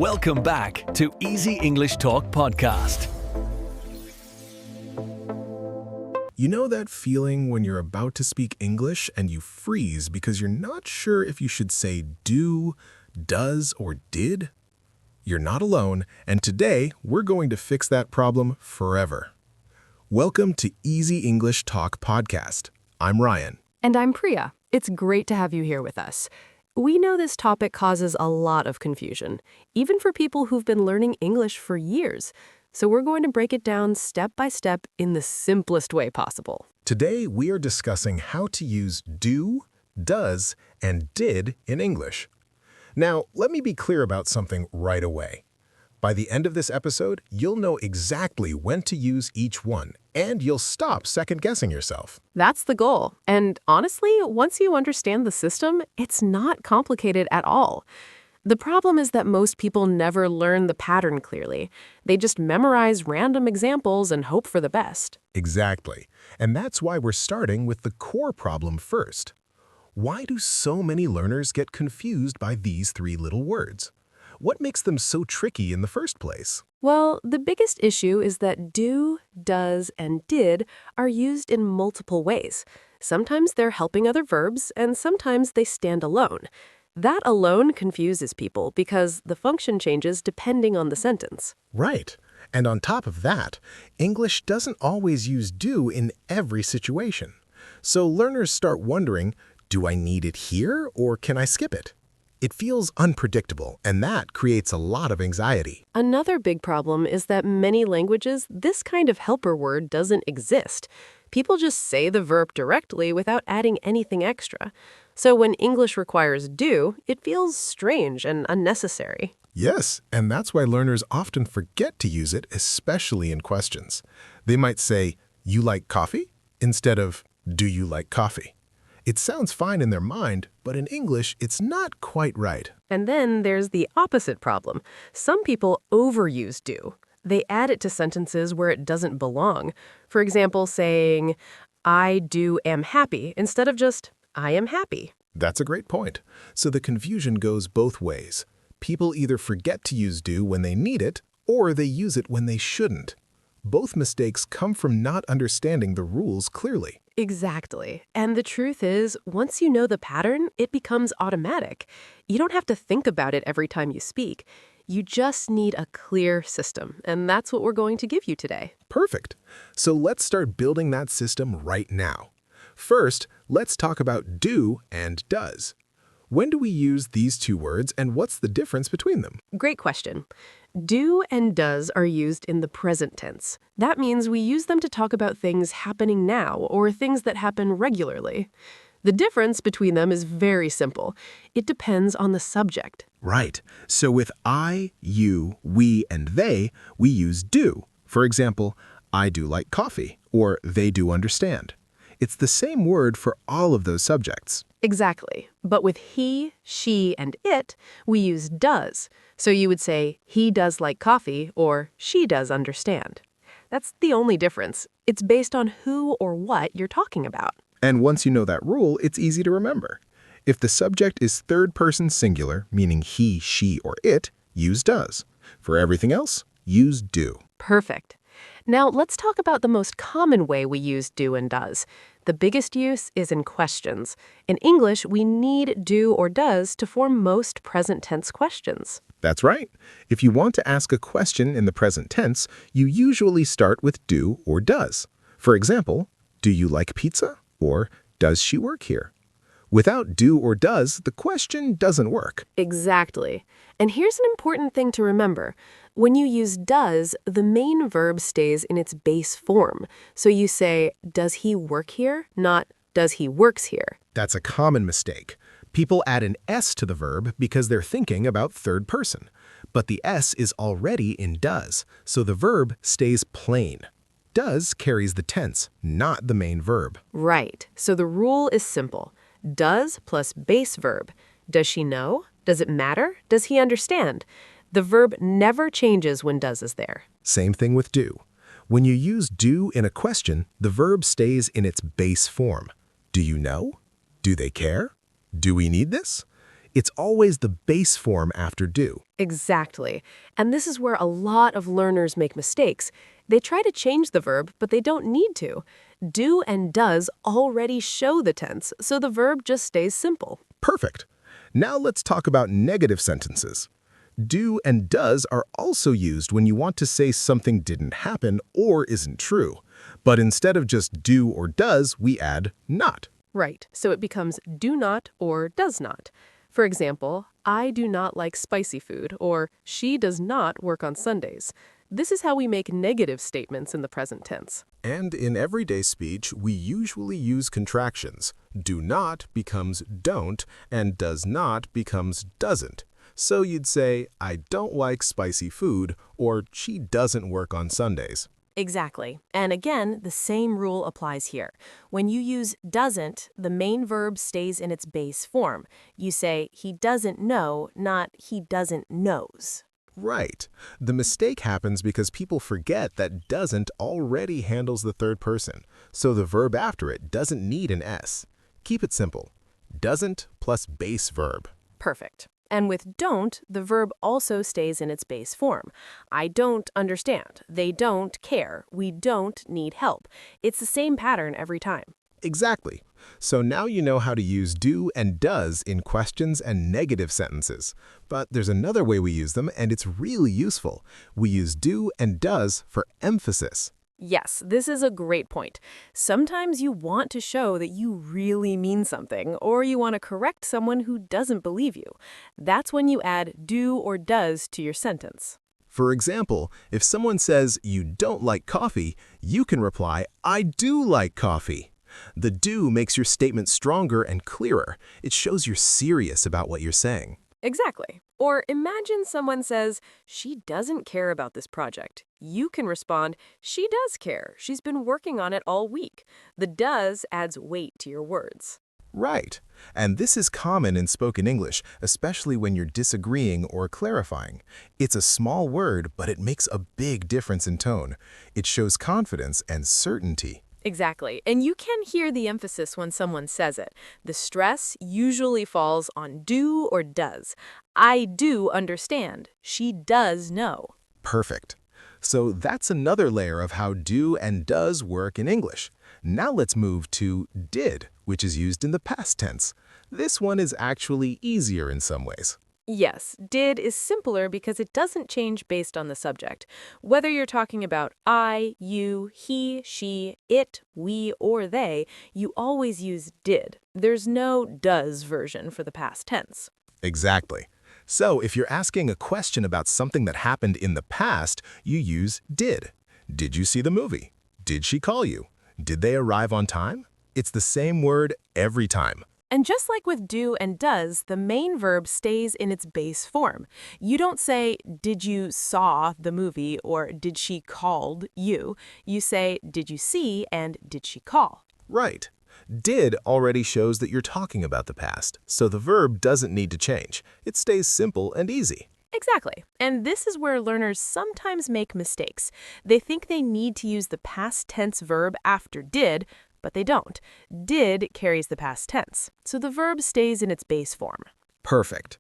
Welcome back to Easy English Talk Podcast. You know that feeling when you're about to speak English and you freeze because you're not sure if you should say do, does, or did? You're not alone, and today we're going to fix that problem forever. Welcome to Easy English Talk Podcast. I'm Ryan. And I'm Priya. It's great to have you here with us. We know this topic causes a lot of confusion, even for people who've been learning English for years. So we're going to break it down step by step in the simplest way possible. Today we are discussing how to use do, does, and did in English. Now, let me be clear about something right away. By the end of this episode, you'll know exactly when to use each one, and you'll stop second-guessing yourself. That's the goal. And honestly, once you understand the system, it's not complicated at all. The problem is that most people never learn the pattern clearly. They just memorize random examples and hope for the best. Exactly. And that's why we're starting with the core problem first. Why do so many learners get confused by these three little words? What makes them so tricky in the first place? Well, the biggest issue is that do, does, and did are used in multiple ways. Sometimes they're helping other verbs, and sometimes they stand alone. That alone confuses people because the function changes depending on the sentence. Right. And on top of that, English doesn't always use do in every situation. So learners start wondering, do I need it here or can I skip it? It feels unpredictable, and that creates a lot of anxiety. Another big problem is that many languages, this kind of helper word doesn't exist. People just say the verb directly without adding anything extra. So when English requires do, it feels strange and unnecessary. Yes, and that's why learners often forget to use it, especially in questions. They might say, "You like coffee?" instead of, "Do you like coffee?" It sounds fine in their mind, but in English, it's not quite right. And then there's the opposite problem. Some people overuse do. They add it to sentences where it doesn't belong. For example, saying, "I am happy," instead of just, "I am happy." That's a great point. So the confusion goes both ways. People either forget to use do when they need it, or they use it when they shouldn't. Both mistakes come from not understanding the rules clearly. Exactly. And the truth is, once you know the pattern, it becomes automatic. You don't have to think about it every time you speak. You just need a clear system, and that's what we're going to give you today. Perfect. So let's start building that system right now. First, let's talk about do and does. When do we use these two words, and what's the difference between them? Great question. Do and does are used in the present tense. That means we use them to talk about things happening now or things that happen regularly. The difference between them is very simple. It depends on the subject. Right. So with I, you, we, and they, we use do. For example, I do like coffee, or they do understand. It's the same word for all of those subjects. Exactly. But with he, she, and it, we use does. So you would say, he does like coffee, or she does understand. That's the only difference. It's based on who or what you're talking about. And once you know that rule, it's easy to remember. If the subject is third-person singular, meaning he, she, or it, use does. For everything else, use do. Perfect. Now let's talk about the most common way we use do and does. The biggest use is in questions. In English, we need do or does to form most present tense questions. That's right. If you want to ask a question in the present tense, you usually start with do or does. For example, do you like pizza? Or does she work here? Without do or does, the question doesn't work. Exactly. And here's an important thing to remember. When you use does, the main verb stays in its base form. So you say, does he work here? Not, does he works here? That's a common mistake. People add an S to the verb because they're thinking about third person. But the S is already in does, so the verb stays plain. Does carries the tense, not the main verb. Right. So the rule is simple. Does plus base verb. Does she know? Does it matter? Does he understand? The verb never changes when does is there. Same thing with do. When you use do in a question, the verb stays in its base form. Do you know? Do they care? Do we need this? It's always the base form after do. Exactly. And this is where a lot of learners make mistakes. They try to change the verb, but they don't need to. Do and does already show the tense, so the verb just stays simple. Perfect. Now let's talk about negative sentences. Do and does are also used when you want to say something didn't happen or isn't true. But instead of just do or does, we add not. Right, so it becomes do not or does not. For example, I do not like spicy food, or she does not work on Sundays. This is how we make negative statements in the present tense. And in everyday speech, we usually use contractions. Do not becomes don't, and does not becomes doesn't. So you'd say, I don't like spicy food, or she doesn't work on Sundays. Exactly. And again, the same rule applies here. When you use doesn't, the main verb stays in its base form. You say, he doesn't know, not he doesn't knows. Right. The mistake happens because people forget that doesn't already handles the third person, so the verb after it doesn't need an S. Keep it simple. Doesn't plus base verb. Perfect. And with don't, the verb also stays in its base form. I don't understand. They don't care. We don't need help. It's the same pattern every time. Exactly. So now you know how to use do and does in questions and negative sentences. But there's another way we use them, and it's really useful. We use do and does for emphasis. Yes, this is a great point. Sometimes you want to show that you really mean something, or you want to correct someone who doesn't believe you. That's when you add do or does to your sentence. For example, if someone says you don't like coffee, you can reply, I do like coffee. The do makes your statement stronger and clearer. It shows you're serious about what you're saying. Exactly. Or imagine someone says, she doesn't care about this project. You can respond, she does care. She's been working on it all week. The does adds weight to your words. Right. And this is common in spoken English, especially when you're disagreeing or clarifying. It's a small word, but it makes a big difference in tone. It shows confidence and certainty. Exactly. And you can hear the emphasis when someone says it. The stress usually falls on do or does. I do understand. She does know. Perfect. So that's another layer of how do and does work in English. Now let's move to did, which is used in the past tense. This one is actually easier in some ways. Yes, did is simpler because it doesn't change based on the subject. Whether you're talking about I, you, he, she, it, we, or they, you always use did. There's no does version for the past tense. Exactly. So if you're asking a question about something that happened in the past, you use did. Did you see the movie? Did she call you? Did they arrive on time? It's the same word every time. And just like with do and does, the main verb stays in its base form. You don't say, did you saw the movie, or did she called you? You say, did you see, and did she call? Right. Did already shows that you're talking about the past, so the verb doesn't need to change. It stays simple and easy. Exactly. And this is where learners sometimes make mistakes. They think they need to use the past tense verb after did, but they don't. Did carries the past tense, so the verb stays in its base form. Perfect.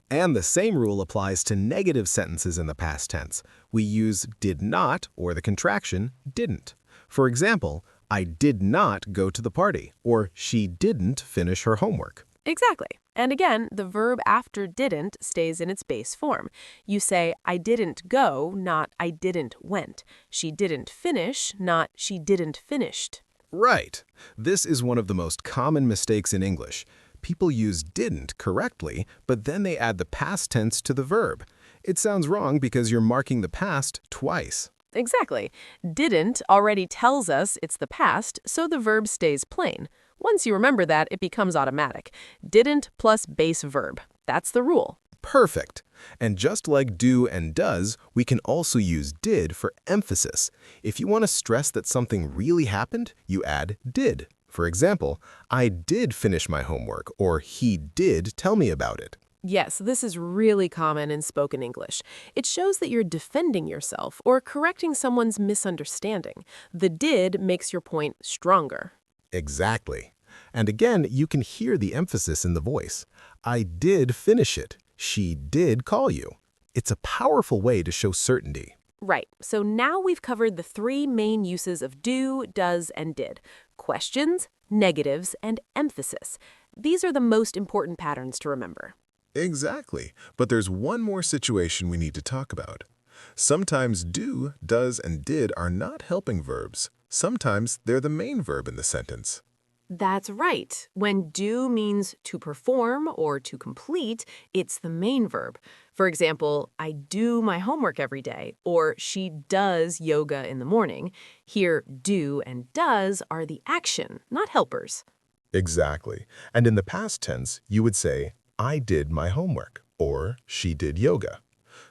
And the same rule applies to negative sentences in the past tense. We use did not or the contraction didn't. For example, I did not go to the party, or she didn't finish her homework. Exactly. And again, the verb after didn't stays in its base form. You say, I didn't go, not I didn't went. She didn't finish, not she didn't finished. Right. This is one of the most common mistakes in English. People use didn't correctly, but then they add the past tense to the verb. It sounds wrong because you're marking the past twice. Exactly. Didn't already tells us it's the past, so the verb stays plain. Once you remember that, it becomes automatic. Didn't plus base verb. That's the rule. Perfect. And just like do and does, we can also use did for emphasis. If you want to stress that something really happened, you add did. For example, I did finish my homework, or he did tell me about it. Yes, this is really common in spoken English. It shows that you're defending yourself or correcting someone's misunderstanding. The did makes your point stronger. Exactly. And again, you can hear the emphasis in the voice. I did finish it. She did call you. It's a powerful way to show certainty. Right. So now we've covered the three main uses of do, does, and did. Questions, negatives, and emphasis. These are the most important patterns to remember. Exactly. But there's one more situation we need to talk about. Sometimes do, does, and did are not helping verbs. Sometimes they're the main verb in the sentence. That's right. When do means to perform or to complete, it's the main verb. For example, I do my homework every day, or she does yoga in the morning. Here, do and does are the action, not helpers. Exactly. And in the past tense, you would say, I did my homework, or she did yoga.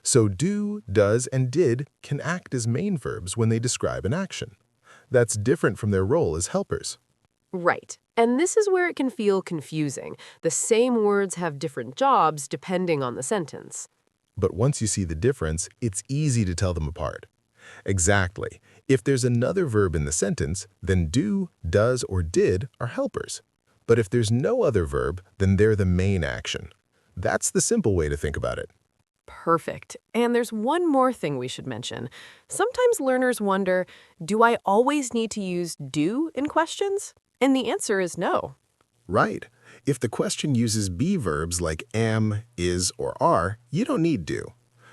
So do, does, and did can act as main verbs when they describe an action. That's different from their role as helpers. Right. And this is where it can feel confusing. The same words have different jobs depending on the sentence. But once you see the difference, it's easy to tell them apart. Exactly. If there's another verb in the sentence, then do, does, or did are helpers. But if there's no other verb, then they're the main action. That's the simple way to think about it. Perfect. And there's one more thing we should mention. Sometimes learners wonder, do I always need to use do in questions? And the answer is no. Right. If the question uses be verbs like am, is, or are, you don't need do.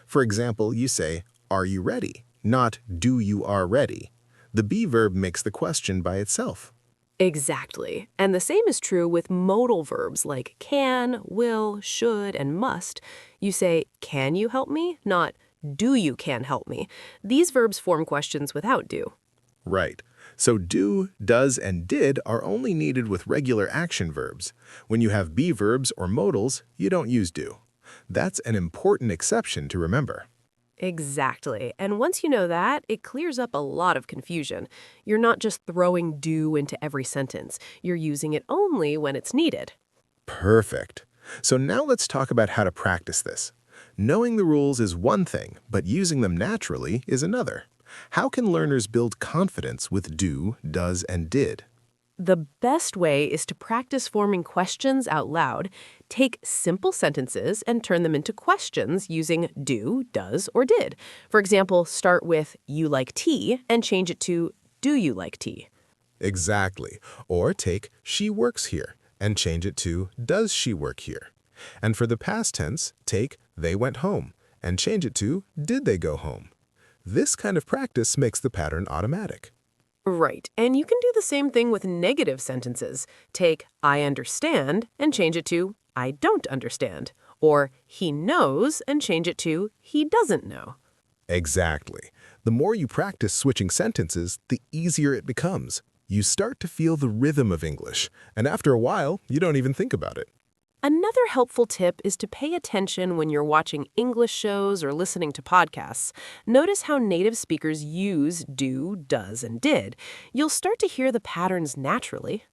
For example, you say, are you ready? Not do you are ready. The be verb makes the question by itself. Exactly. And the same is true with modal verbs like can, will, should, and must. You say, can you help me? Not do you can help me. These verbs form questions without do. Right. So do, does, and did are only needed with regular action verbs. When you have be verbs or modals, you don't use do. That's an important exception to remember. Exactly. And once you know that, it clears up a lot of confusion. You're not just throwing do into every sentence. You're using it only when it's needed. Perfect. So now let's talk about how to practice this. Knowing the rules is one thing, but using them naturally is another. How can learners build confidence with do, does, and did? The best way is to practice forming questions out loud. Take simple sentences and turn them into questions using do, does, or did. For example, start with you like tea and change it to do you like tea? Exactly. Or take she works here and change it to does she work here? And for the past tense, take they went home and change it to did they go home? This kind of practice makes the pattern automatic. Right. And you can do the same thing with negative sentences. Take I understand and change it to I don't understand. Or he knows and change it to he doesn't know. Exactly. The more you practice switching sentences, the easier it becomes. You start to feel the rhythm of English, and after a while, you don't even think about it. Another helpful tip is to pay attention when you're watching English shows or listening to podcasts. Notice how native speakers use do, does, and did. You'll start to hear the patterns naturally.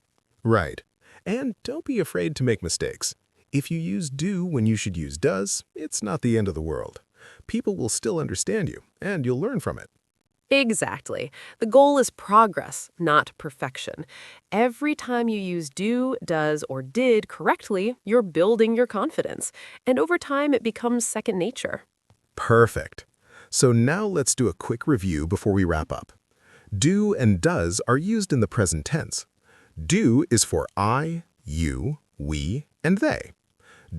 Right. And don't be afraid to make mistakes. If you use do when you should use does, it's not the end of the world. People will still understand you, and you'll learn from it. Exactly. The goal is progress, not perfection. Every time you use do, does, or did correctly, you're building your confidence. And over time, it becomes second nature. Perfect. So now let's do a quick review before we wrap up. Do and does are used in the present tense. Do is for I, you, we, and they.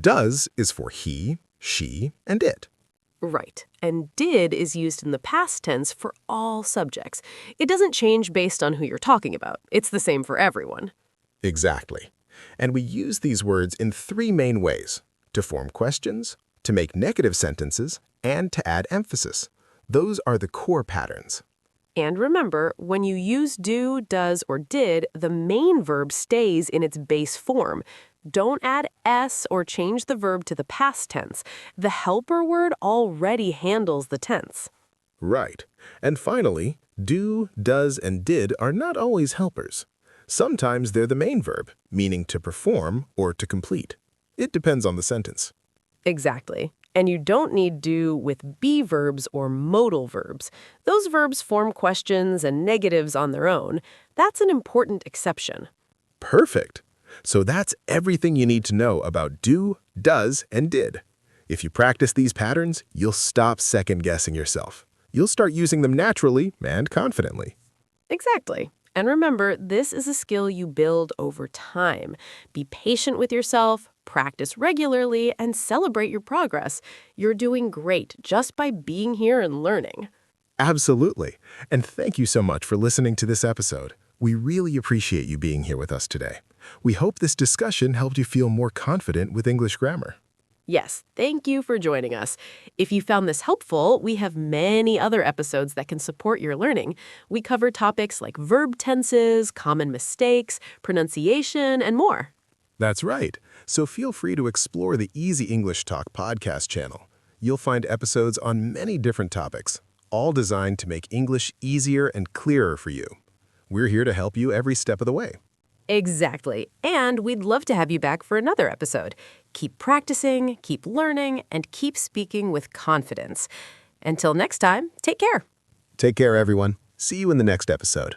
Does is for he, she, and it. Right. And did is used in the past tense for all subjects. It doesn't change based on who you're talking about. It's the same for everyone. Exactly. And we use these words in three main ways: to form questions, to make negative sentences, and to add emphasis. Those are the core patterns. And remember, when you use do, does, or did, the main verb stays in its base form. Don't add s or change the verb to the past tense. The helper word already handles the tense. Right. And finally, do, does, and did are not always helpers. Sometimes they're the main verb, meaning to perform or to complete. It depends on the sentence. Exactly. And you don't need do with be verbs or modal verbs. Those verbs form questions and negatives on their own. That's an important exception. Perfect. So that's everything you need to know about do, does, and did. If you practice these patterns, you'll stop second-guessing yourself. You'll start using them naturally and confidently. Exactly. And remember, this is a skill you build over time. Be patient with yourself, practice regularly, and celebrate your progress. You're doing great just by being here and learning. Absolutely. And thank you so much for listening to this episode. We really appreciate you being here with us today. We hope this discussion helped you feel more confident with English grammar. Yes, thank you for joining us. If you found this helpful, we have many other episodes that can support your learning. We cover topics like verb tenses, common mistakes, pronunciation, and more. That's right. So feel free to explore the Easy English Talk podcast channel. You'll find episodes on many different topics, all designed to make English easier and clearer for you. We're here to help you every step of the way. Exactly. And we'd love to have you back for another episode. Keep practicing, keep learning, and keep speaking with confidence. Until next time, take care. Take care, everyone. See you in the next episode.